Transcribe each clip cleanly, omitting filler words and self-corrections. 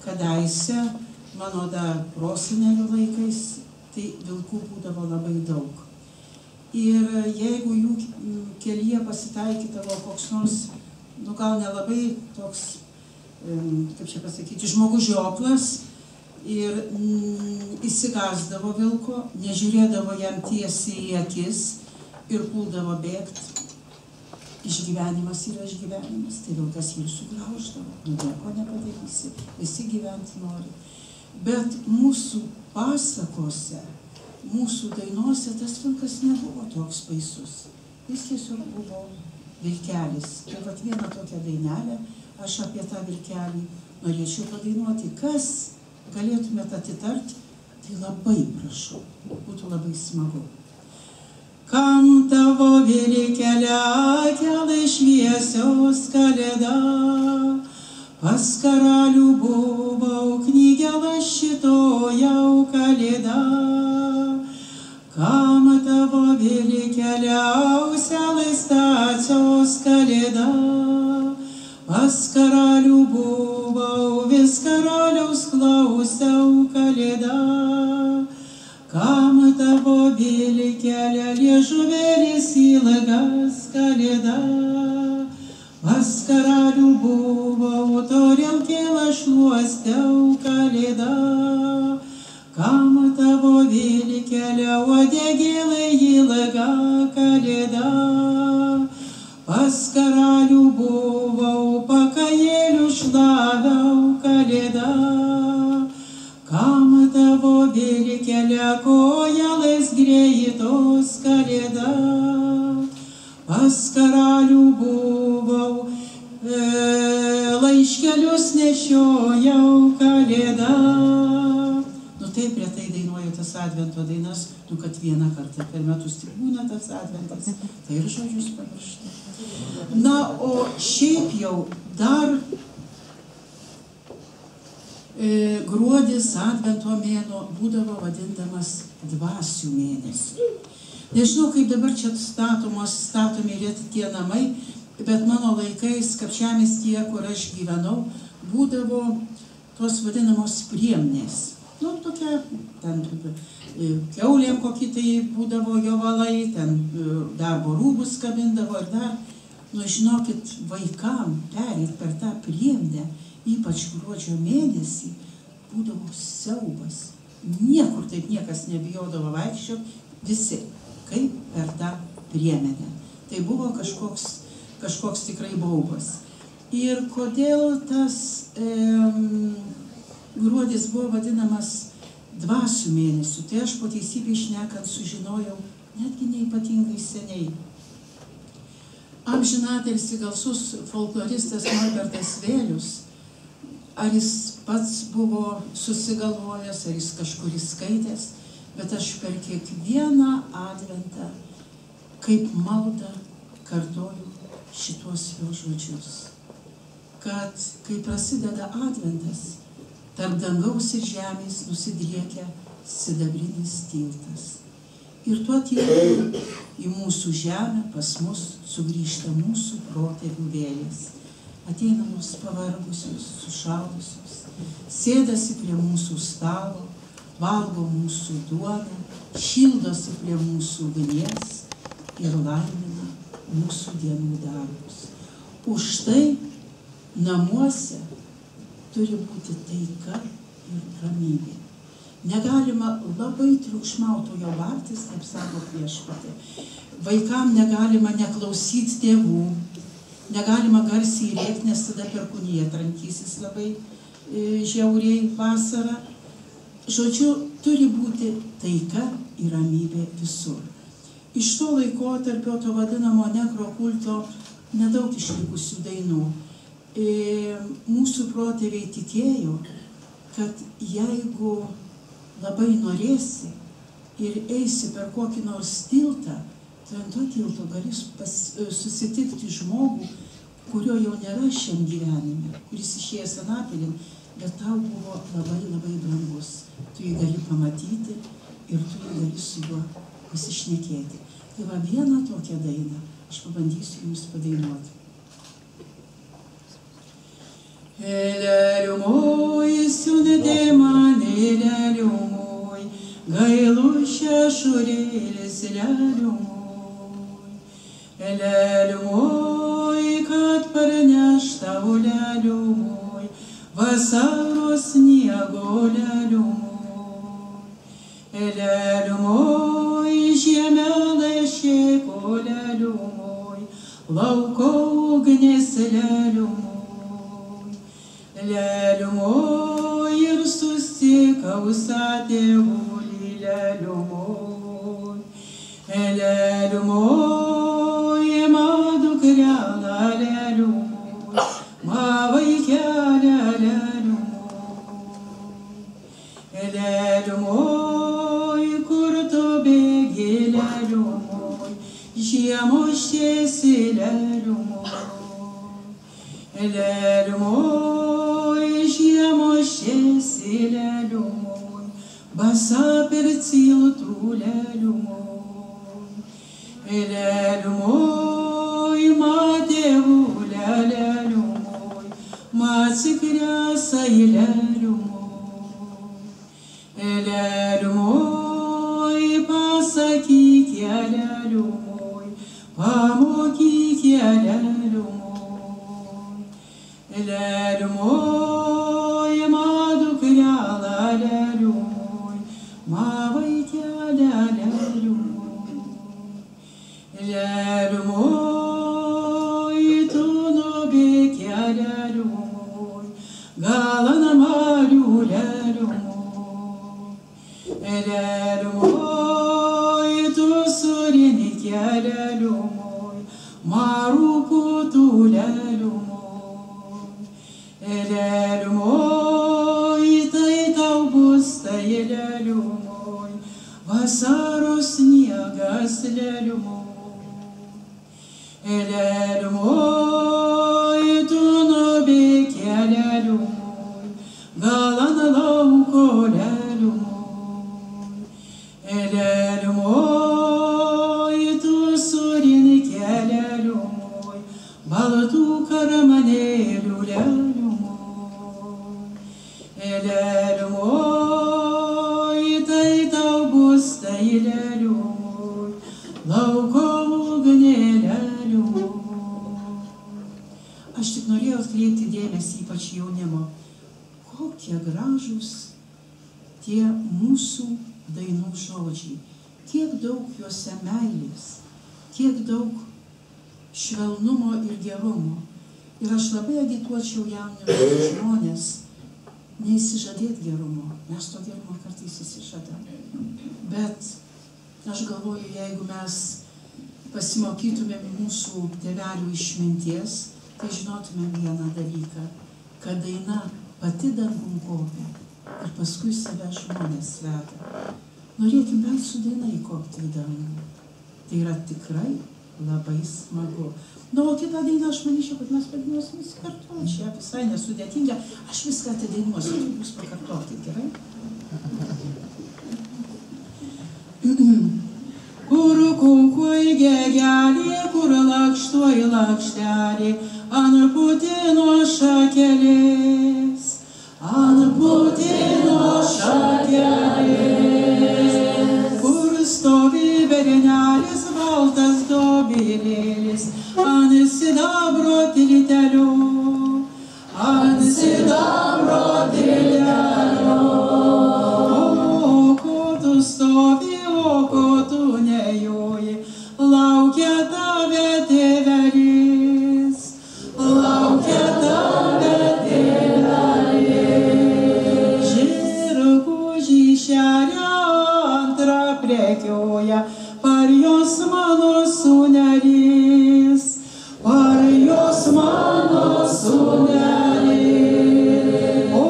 kadaise, mano dar prosenelių laikais, tai vilkų būdavo labai daug. Ir jeigu jų kelyje pasitaikydavo koks nors, gal nelabai toks, kaip čia pasakyti, žmogus žioplas ir įsigasdavo vilko, nežiūrėdavo jam tiesiai į akis ir puldavo bėgti. Išgyvenimas yra išgyvenimas, tai vilkas jį sugrauždavo, nieko nepadarysi, visi gyventi nori. Bet mūsų pasakose, mūsų dainuose tas vilkas nebuvo toks baisus. Jis tiesiog buvo vilkelis. Ir vat vieną tokią dainelę, aš apie tą vilkelį norėčiau padainuoti. Kas galėtumėte atitarti, tai labai prašau, būtų labai smagu. Kam tavo vilkelia kelai šviesios kalėda, pas karalių buvau knygela šito jau kalėda. Kam tavo vilkeliausia laistacios kalėda, pas karalių buvau vis karaliaus klausiau kalėda. Kam tavo vilkelia liežuvėlis ilgas kalėda, pas karalių buvau torelkėlą šluostau kalėda. Kam tavo vilkelia uodegėlė ilga kalėda, pas karalių buvau pakajėlių šlaviau kalėda. Kam tavo vilkelia kojelais greitos kalėda, pas karalių buvau laiškelius nešiojau kalėda. Taip retai dainuoju tas advento dainas, kad vieną kartą per metus tik būna tas adventas, tai ir žodžius pamirštu. Na, o šiaip jau dar gruodis, advento mėnuo būdavo vadindamas dvasių mėnesiu. Nežinau, kaip dabar čia statomi reti tie namai, bet mano laikais Kapčiamiestyje, kur aš gyvenau, būdavo tos vadinamos priemnės. Tokia, ten kiaulėm kokį tai būdavo jo valai, ten darbo rūbus kabindavo ir dar, žinokit, vaikam perėt per tą priemdę, ypač gruodžio mėnesį, būdavo siaubas. Niekur taip niekas nebijodavo vaikščioti, visi, kaip per tą priemenę. Tai buvo kažkoks tikrai baubas. Ir kodėl tas gruodis buvo vadinamas dvasių mėnesiu, tai aš po teisybei šnekant sužinojau netgi neypatingai seniai. Amžinatilsį garsus folkloristas Norbertas Vėlius, ar jis pats buvo susigalvojęs, ar jis kažkur įskaitęs, bet aš per kiekvieną adventą kaip maldą kartoju šitos jo žodžius, kad kai prasideda adventas, tarp dangaus ir žemės nusidriekia sidabrinis tiltas. Ir tuo tiltu į mūsų žemę pas mus sugrįžta mūsų protėvių vėlės. Ateina mus pavargusios, sušalusios, sėdasi prie mūsų stalo, valgo mūsų duoną, šildosi prie mūsų ugnies ir laimina mūsų dienų darbus. Už tai namuose turi būti taika ir ramybė. Negalima labai triukšmautojo bartis, taip sako Viešpatie. Vaikam negalima neklausyti tėvų, negalima garsiai rėkti, nes tada perkūnija trankysis labai žiauriai vasarą. Žodžiu, turi būti taika ir ramybė visur. Iš to laikotarpio, to vadinamo nekrokulto, nedaug išlikusių dainų. Mūsų protėviai tikėjo, kad jeigu labai norėsi ir eisi per kokį nors tiltą, tai ant to tilto gali susitikti žmogų, kurio jau nėra šiam gyvenime, kuris išėjęs anapilin, bet tau buvo labai labai brangus. Tu jį gali pamatyti ir tu jį gali su juo pasišnekėti. Tai va vieną tokią dainą aš pabandysiu jums padainuoti. Eleriumois sudėtė mane leliumoj, gailu šešurėlis leliumoj. Leliumoj, kad parneštau leliumoj, vasaros sniego leliumoj. Leliumoj, žiemė laišėko leliumoj, lauko ugnis leliumoj. Leliumoj, ir susikau satėvulį leliumoj. Leliumoj, ma dukrelą leliumoj, ma vaikelę leliumoj. Leliumoj, kur tu bėgi leliumoj, žiemos tiesi leliumoj. Leliumoj, žiemos tiesi leliumoj, basa per ciltų leliumoj. Leliumoj, matėvulę leliumoj, matsikriasai leliumoj. Leliumoj, pasakyk leliumoj, pamokyk leliumoj. Leliumoj, ma dukrelą leliumoj, ma vaikelę leliumoj. Leliumoj, tu nubėk leliumoj, gal ant marių leliumoj. Leliumoj, tu surink leliumoj, marų putų leliumoj. Leliumoj, tai tau bus tai leliumoj, vasaros sniegas leliumoj. Leliumoj, tu nubėk leliumoj, gal ant lauko leliumoj. Leliumoj, tu surink leliumoj, baltų karmanėlių leliumoj. Leliumoj, tai tau bus tai leliumoj, lauko ugnė leliumoj. Aš tik norėjau atkreipti dėmesį, ypač jaunimo, kokie gražūs tie mūsų dainų žodžiai, kiek daug juose meilės, kiek daug švelnumo ir gerumo. Ir aš labai agituočiau jaunus žmonės neįsižadėti gerumo. Mes to gerumo kartais įsižadam. Bet aš galvoju, jeigu mes pasimokytumėm mūsų tėvelių išminties, tai žinotumėm vieną dalyką, kad daina pati dangum kopia ir paskui save žmonės veda. Norėkim bent su daina įkopti į dangų. Tai yra tikrai labai smagu. Nu, o kitą dainą aš manyčiau, kad mes padainuosim įsikartuoti. Čia visai nesudėtinga. Aš viską atidainuosiu, jūs pakartokit, gerai? Kur kukuoj gegelį, kur lakštuoj lakštelį, ant putino šakelės. Ant putino šakelės. Kur stovi berenelis, baltas dobilėlis, ant sidabro tiltelio. Ant sidabro tiltelio. O ko tu stovi, o ko tu nejoji, laukia tave tėvelis. Laukia tave tėvelis. Žirgų žyšelę antrą prekioja, par jos mano sūnelis. Par jos mano sūnelis. O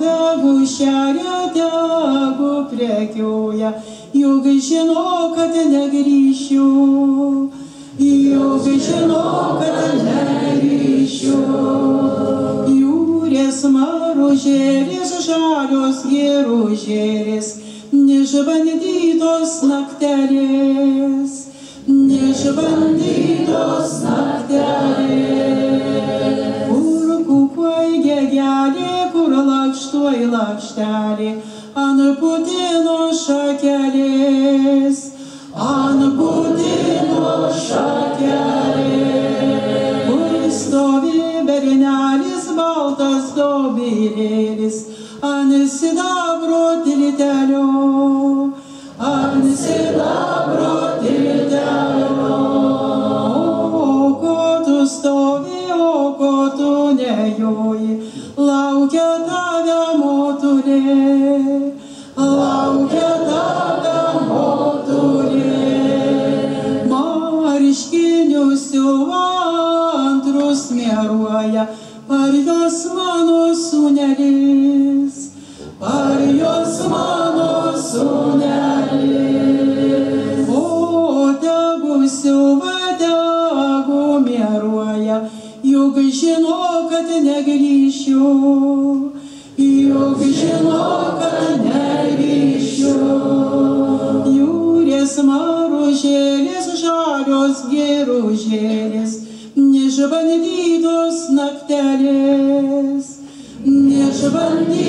tegu šeria, tegu prekioja, juk žino, kad negrįšiu. Juk žino, kad negrįšiu. Jūrės maružėlis, žalios geružėlis, neišbandytos naktelės. Neišbandytos naktelės. Kur kukuoj gegelė, kur lakš aukštoji lakštelė, ant putino šakelės, ant putino šakelės. Kur stovi bernelis, baltas dobylėlis, ant sidabro tiltelio, ant sidabro tiltelio. O ko tu stovi, o ko tu nejoji, laukia tave motulė, laukia tave motulė. Marškinių siuva antrus mieruoja, par jos mano sūnelis, par jos mano sūnelis. O tegu siuva, tegu mieruoja, juk žino, kad negrįšiu, juk žino, kad negrįšiu. Jūrės maružėlės, žalios geružėlės, neišbandytos naktelės, neišbandytos